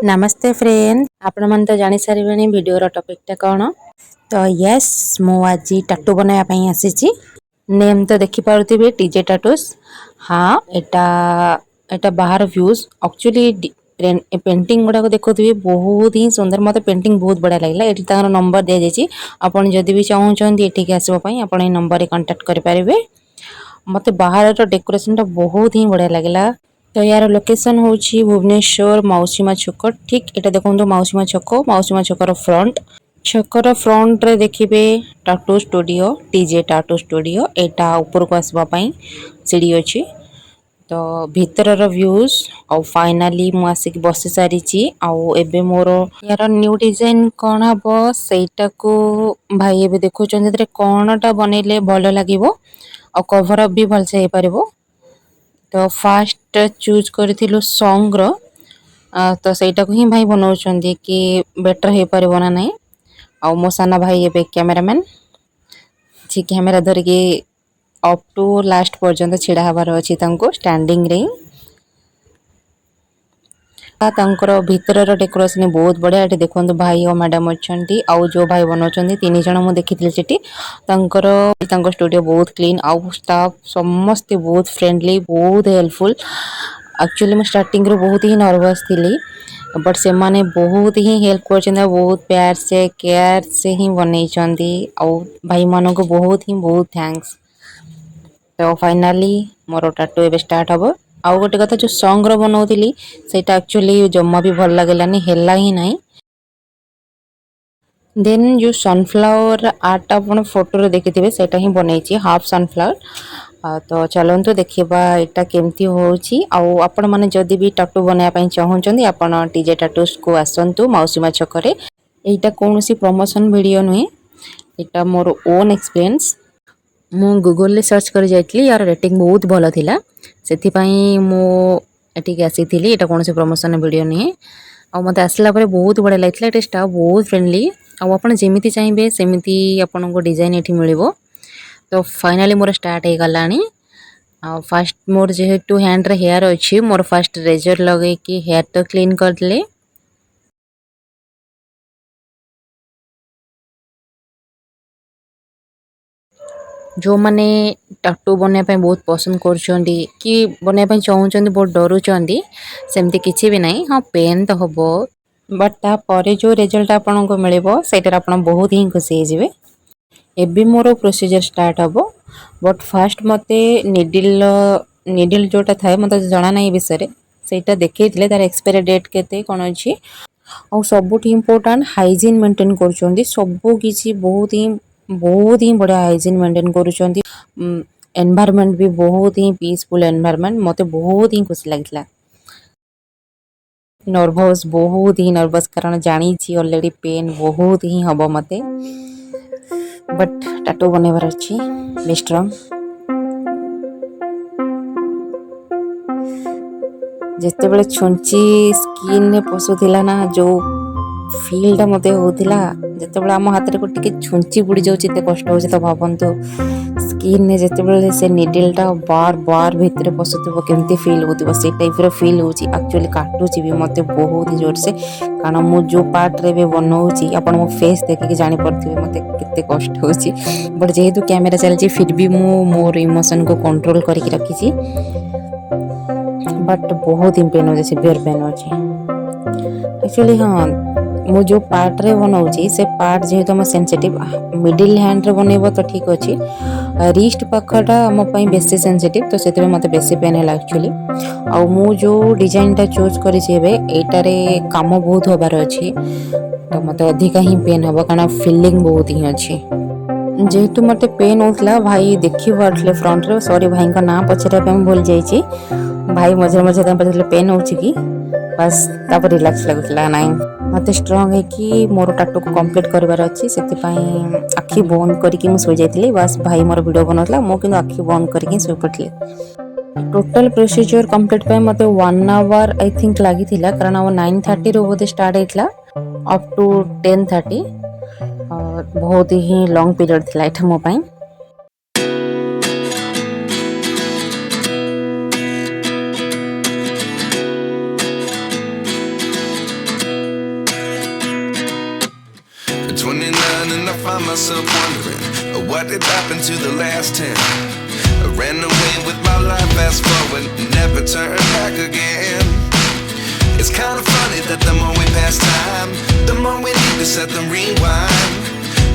नमस्ते फ्रेंड आपण मन तो जानी सारे वीडियो टॉपिकटा कौन तो यस मु आज टाटू बनाया आसी नेम तो देखि पारुथिबे टीजे टाटूस। हाँ एटा एटा बाहर व्यूज एक्चुअली पेंटिंग गुड़ा देखुथिबे बहुत ही सुंदर मते पेंटिंग बहुत बढ़िया लागला। एठी तार नंबर दे जायछि आपण जदि भी चाहउछन्ती एठी के आसीबो पई आपण ए नंबर रे कांटेक्ट करि परिबे। मते बाहर रो डेकोरेशन टा बहुत ही बढ़िया लागला। तो यार लोकेशन होची भुवनेश्वर मौसीमा छक ठीक एटा देखंतु मौसीमा छकर फ्रंट रे देखिबे टाटू स्टूडियो टीजे टाटू स्टूडियो एटा ऊपर को आसबा पई सीढ़ी अछि। तो भीतर रो व्यूज और फाइनली मु आसिक बसी सारिची आउ एबे मोरो यार न्यू डिजाइन कोन हबो सेटा को भाई एबे देखु चंदी रे कोनटा बनेले भलो लागिवो और कवर अप भी भल से हे परिबो। तो फास्ट चूज करथिलु सॉन्ग रो तो सेटा को ही भाई बनाउछन्दी कि बेटर हे परिबो ना नै। आ मो साना भाई एबे कैमरामैन छि कैमरा धर के अप टू लास्ट पर्यंत छिड़ा हबार अछि तांको स्टैंडिंग रे। तांकर भीतर रो डेकोरेशन बहुत बढ़िया। एठी देखंतु भाई और मैडम अछंती आ जो भाई बनाउछन्ती तीन जण मु देखिथिले सेठी तांकर स्टूडियो बहुत क्लीन आ स्टाफ समस्त बहुत फ्रेंडली बहुत हेल्पफुल। एक्चुअली मैं स्टार्टिंग रो बहुत ही नर्वस थिली बट से माने बहुत ही हेल्प करछन बहुत प्यार से केयर से ही बनै छंती आ भाई मानको बहुत थैंक्स। तो फाइनली मोर टाटू एबे स्टार्ट हबो। आउ गोटे कथा जो सॉन्ग रो बनाउतिली सेटा एक्चुअली जम्मा भी भल लागलानी हेला ही नाही। देन जो सनफ्लावर आर्ट आपण फोटो रे देखिथिबे सेटा ही बनैछि हाफ सनफ्लावर। तो चलंतु देखिबा एटा केमती होछि। आउ आपण माने जदी भी टाटू बनाया पई चाहउछन्ती आपण टीजे टाटूस को आसंतु मौसीमा छकरे। एटा कोनोसी प्रमोशन वीडियो नुहे एटा मोर ओन एक्सपीरियंस। मु गूगल ले सर्च कर जाइतली यार रेटिंग बहुत भलो थिला सेथि पई मु एठी के आसीथिली। एटा कोनोसी प्रमोशन वीडियो नुहे आ मते आसला परे बहुत बढ़िया लागथिला। एटा स्टाफ बहुत फ्रेंडली आ आपण जेमिति चाहिबे सेमिति आपण को डिजाइन एठी मिलिबो। तो फाइनली मोर स्टार्ट हे गलानी। आ फर्स्ट मोर जेहेतु हैंड रे हेयर अछि मोर फर्स्ट रेजर लगे कि हेयर तो क्लीन कर ले। जो माने टाटू बनया पे बहुत पसंद करछन्ती कि बनया पे चाहउछन्ती बहुत डरुछन्ती सेमती किछि भी नाही। हां पेन तो हबो बट ता परे जो रिजल्ट आपन को मिलिबो सेटर आपन बहुत ही खुशी हे जिवे। एबे मोर प्रोसीजर स्टार्ट हबो बट फर्स्ट मते निडल जोटा थाए मते जणा नाही विषय रे सेटा देखैतले तार एक्सपायरी डेट केते कोन अछि और सबुठ इम्पोर्टेंट हाइजीन मेंटेन करछन्ती सबु किछि बहुत ही बढ़िया हाइजीन मेंटेन करूछन्ती। एनवायरनमेंट भी बहुत ही पीसफुल एनवायरनमेंट मते बहुत ही खुशी लागथिला। नर्वस बहुत ही नर्वस कारण जानी छी ऑलरेडी पेन बहुत ही हबो मते बट टाटू बनेबार अछि बी स्ट्रांग। जेते बेले छुंची स्किन ने पसुथिला ना जो फील टा मते होथिला जेते बेले हम हाथ रे को टिके छुंची बुडी जाउची ते कष्ट होची तो भाबंतु स्किन ने जेते बेले से निडल टा बार बार भीतर पसुथिबो केमती फील होतिबो से टाइप रो फील होची। एक्चुअली काटुची भी मते बहुत ही जोर से कारण मु जो पार्ट रे भी बनौची अपन मो फेस देखे के जानि पड़थिबे मते कितने कष्ट होची बट जेहेतु कैमरा चलची फिर भी मु मोर इमोशन को कंट्रोल करके रखी छी बट बहुत ही पेन होची सिवियर पेन होची। एक्चुअली हाँ मु जो पार्ट रे बनाउची से पार्ट जेहेतु हम सेंसिटिव मिडिल हैंड रे बनेबो तो ठीक अछि रिस्ट पाखटा हम पई बेसी सेंसिटिव तो सेते मते बेसी पेन हैला एक्चुअली। आ मु जो डिजाइन टा चूज करि छेबे एटा रे काम बहुत होबार अछि तो मते अधिक ही पेन हबो कारण फीलिंग बहुत ही अछि। जेहेतु मते पेन होतला भाई देखि बारले फ्रंट रे सॉरी भाई का नाम पछरे पे हम भूल जाई छी भाई मझे मझे तम पछले पेन होछि की बस तब रिलैक्स लागुतला नाही मते स्ट्रांग है कि मोर टाटू को कंप्लीट करबार अछि सेति पई आखी बंद करके मु सो जाइतली बस भाई मोर वीडियो बनौतला मो किन आखी बंद करके सो पटली। टोटल प्रोसीजर कंप्लीट पे मते 1 आवर आई थिंक लागि थिला कारण हम 9:30 रो बोते स्टार्ट हेतला अप टू 10:30 और बहुत ही लॉन्ग पीरियड थिला एठा मो पई। myself wondering, what did happen to the last 10? I ran away with my life, fast forward, never turn back again. It's kind of funny that the more we pass time, the more we need to set them rewind.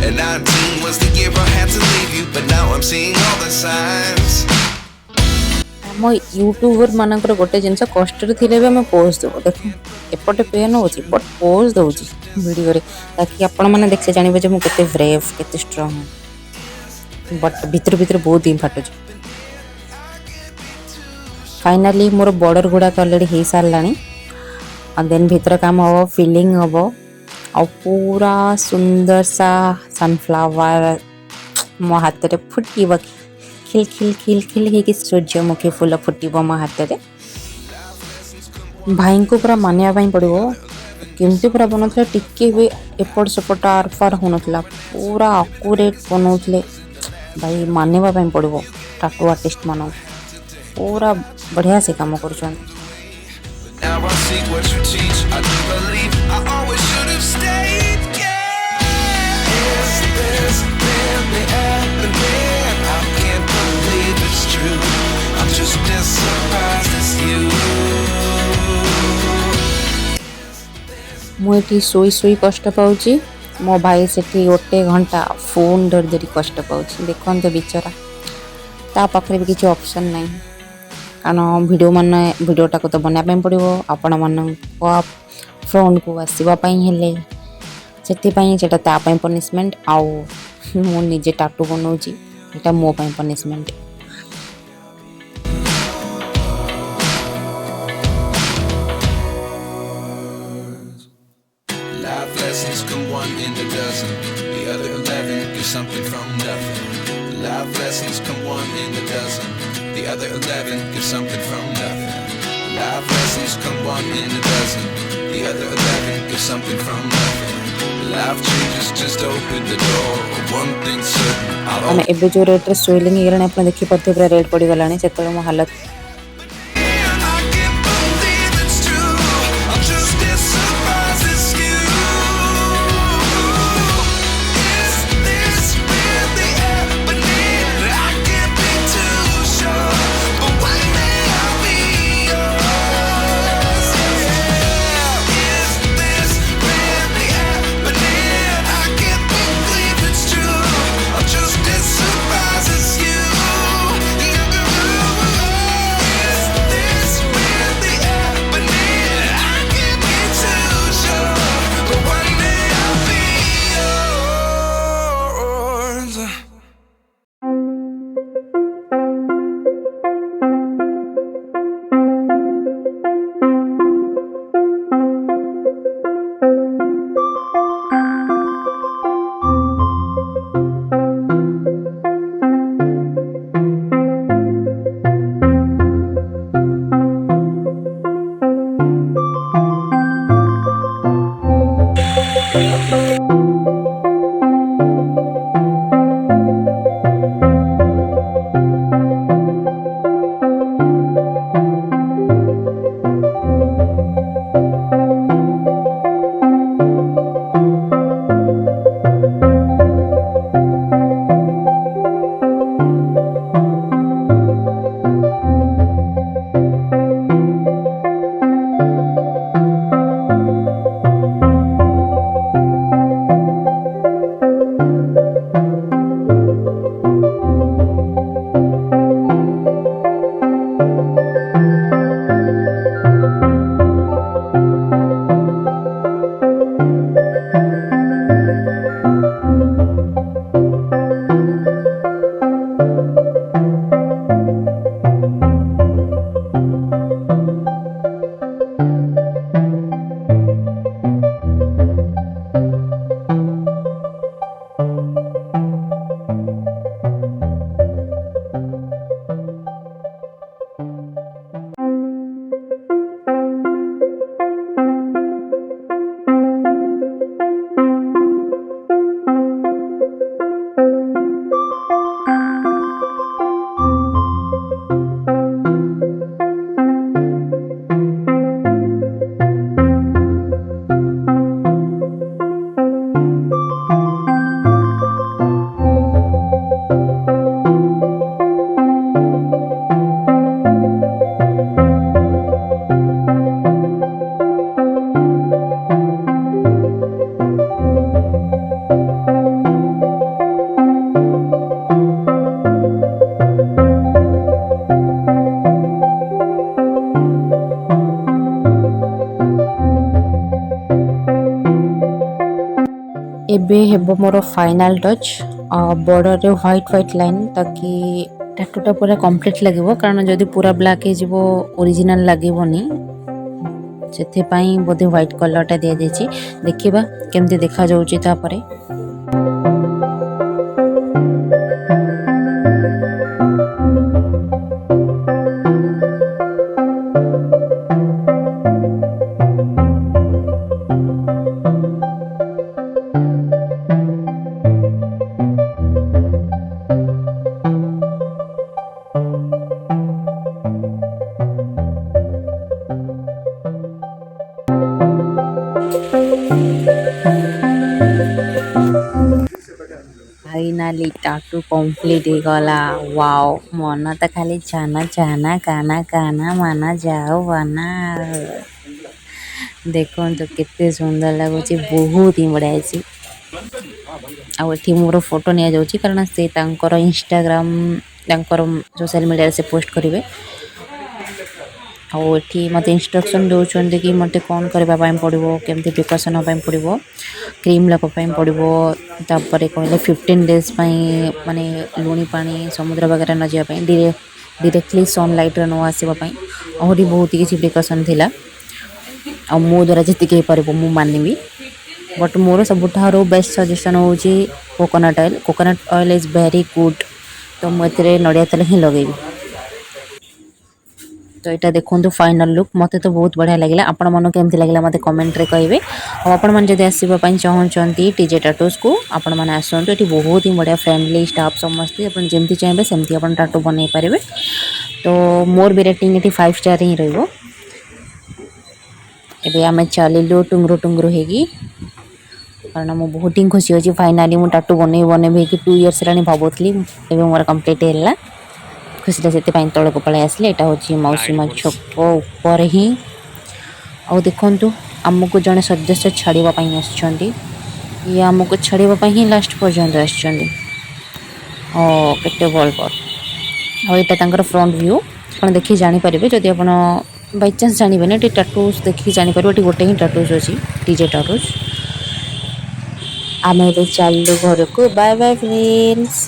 And 19 was the year I had to leave you, but now I'm seeing all the signs. ଆମ ୟୁଟ୍ୟୁବର ମାନଙ୍କର ଗୋଟେ ଜିନିଷ କଷ୍ଟରେ ଥିଲେ ବି ଆମେ pose ଦେବୁ। ଦେଖ ଏପଟେ ପେନ୍ ହେଉଛି ବଟ୍ ପୋଜ୍ ଦେଉଛି ଭିଡ଼ିଓରେ, ତାକି ଆପଣମାନେ ଦେଖିଲେ ଜାଣିବେ ଯେ ମୁଁ କେତେ ବ୍ରେଭ୍, କେତେ ଷ୍ଟ୍ରଙ୍ଗ। ବଟ୍ ଭିତରୁ ଭିତରୁ ବହୁତ ହିଁ ଫାଟୁଛି। ଫାଇନାଲି ମୋର ବର୍ଡ଼ର ଗୁଡ଼ାକ ଅଲରେଡ଼ି ହେଇସାରିଲାଣି। ଆଉ ଦେନ୍ ଭିତର କାମ ହେବ, ଫିଲିଂ ହେବ, ଆଉ ପୁରା ସୁନ୍ଦର ସା ସନଫ୍ଲାୱାର ମୋ ହାତରେ ଫୁଟିବ। ଖିଲ୍ ଖିଲ୍ ଖିଲ୍ ଖିଲ୍ ହେଇକି ସୂର୍ଯ୍ୟମୁଖୀ ଫୁଲ ଫୁଟିବ ମୋ ହାତରେ। ଭାଇଙ୍କୁ ପୁରା ମାନିବା ପାଇଁ ପଡ଼ିବ, କେମିତି ପୁରା ବନଉଥିଲେ, ଟିକେ ବି ଏପଟ ସେପଟ ଆର୍ ପାର୍ ହେଉନଥିଲା, ପୁରା ଆକୁରେଟ୍ ବନଉଥିଲେ। ଭାଇ ମାନିବା ପାଇଁ ପଡ଼ିବ ଟାଟୁ ଆର୍ଟିଷ୍ଟ ମାନଙ୍କୁ, ପୁରା ବଢ଼ିଆ ସେ କାମ କରୁଛନ୍ତି। Now I see what you teach, I do believe I always should have stayed. Is this really happening? I can't believe it's true. I'm just as surprised as you. ମୁଁ ଏଠି ଶୋଇ ଶୋଇ କଷ୍ଟ ପାଉଛି, ମୋ ଭାଇ ସେଠି ଗୋଟେ ଘଣ୍ଟା ଫୋନ୍ ଧରି ଧରି କଷ୍ଟ ପାଉଛି। ଦେଖନ୍ତୁ ବିଚରା, ତା ପାଖରେ ବି କିଛି ଅପସନ୍ ନାହିଁ, କାରଣ ଭିଡ଼ିଓଟାକୁ ତ ବନେଇବା ପାଇଁ ପଡ଼ିବ ଆପଣମାନଙ୍କ ଫ୍ରଣ୍ଟକୁ ଆସିବା ପାଇଁ ହେଲେ। ସେଥିପାଇଁ ସେଇଟା ତା ପାଇଁ ପନିସମେଣ୍ଟ, ଆଉ ମୁଁ ନିଜେ ଟାଟୁ ବନାଉଛି, ଏଇଟା ମୋ ପାଇଁ punishment. Life lessons come one in a dozen, the other 11 get something from nothing. Life lessons come one in a dozen, the other 11 get something from nothing. Life lessons come one in a dozen, the other 11 get something from nothing. Life changes just open the door, one thing certain, I'll ଆମେ ଏବେ ଯେଉଁ ରେଟ୍ରେ ଶୋଇଲିଂ ହେଇଗଲାଣି ଆପଣ ଦେଖିପାରୁଥିବେ, ପୁରା rate ପଡ଼ିଗଲାଣି। ସେତେବେଳେ ମୋ ହାଲତ ଏବେ ହେବ ମୋର ଫାଇନାଲ୍ ଟଚ୍ ବର୍ଡ଼ରରେ ହ୍ୱାଇଟ୍ ହ୍ୱାଇଟ୍ ଲାଇନ୍ ତାକି ଟାଟୁଟା ପୁରା କମ୍ପ୍ଲିଟ୍ ଲାଗିବ କାରଣ ଯଦି ପୁରା ବ୍ଲାକ୍ ହେଇଯିବ ଓରିଜିନାଲ୍ ଲାଗିବନି ସେଥିପାଇଁ ବୋଧେ ହ୍ୱାଇଟ୍ କଲର୍ଟା ଦିଆଯାଇଛି ଦେଖିବା କେମିତି ଦେଖାଯାଉଛି ତାପରେ। फाइनाली टाटू कंप्लीट हो गला। वाओ मन तो खाली चाना चाना काना काना माना जाओ बना देखो तो कितने सुंदर लगुच बहुत ही बढ़िया है। आठी मोर फोटो नि जाऊँगी कारण से इंस्टाग्राम सोशल मीडिया से पोस्ट करेंगे आठी मत इंस्ट्रक्शन दौरान कि मत कौन करने पड़ो केमती प्रिकसन हाँपाई पड़ो क्रीम लगापाई पड़ो तापर कहले 15 डेज माने लुणी पानी समुद्र वगैरह न जावाई डायरेक्टली सनलाइट न आसवाई आहरी बहुत किसी प्रिकसन थिला आ मो द्वारा जी पार मु मानवी बट मोर सब बेस्ट सजेसन हूँ coconut oil is very good तो मुझे नड़िया तेल ही लगेबी। तो यहाँ देखो फाइनल लुक मत तो बहुत बढ़िया लगे आपण मन केमती लगे मत कमेंट रे कहिबे और आपण मन जदि आसीबा चाहूँगी टीजे टाटूज को आपण मैंने आसतु ये बहुत ही बढ़िया फ्रेंडली स्टाफ समस्ते अपन जमती चाहिए सेमती अपन टाटू बनई पारे। तो मोर भी रेटिंग ये 5 स्टार ही रहिबो। एबे आमे चलिलु टुंगरु टुंगरु हेगी कारण मु बहुत ही खुशी अच्छी फाइनाली मु टाटू बने बने 2 इयर्स रानी भावुली एवं मोर कंप्लीट है खुशी से तौल को पलि आसले। यहाँ हूँ मौसीमा छक ऊपर ही आ देखु आमको जड़े सदस्य छाड़ापी आसुँच ये आमको छाड़ापी ही लास्ट पर्यंत आसुँच भल पर आईटा फ्रंट व्यू आप देखिए जानीपारे जदि आप बाई चान्स जानवे ये टाटूज देखिए जानीपर ये गोटे ही टाटूज अच्छी टीजे टाटूज। आम चलू घर को बाय बाय फ्रेंड्स।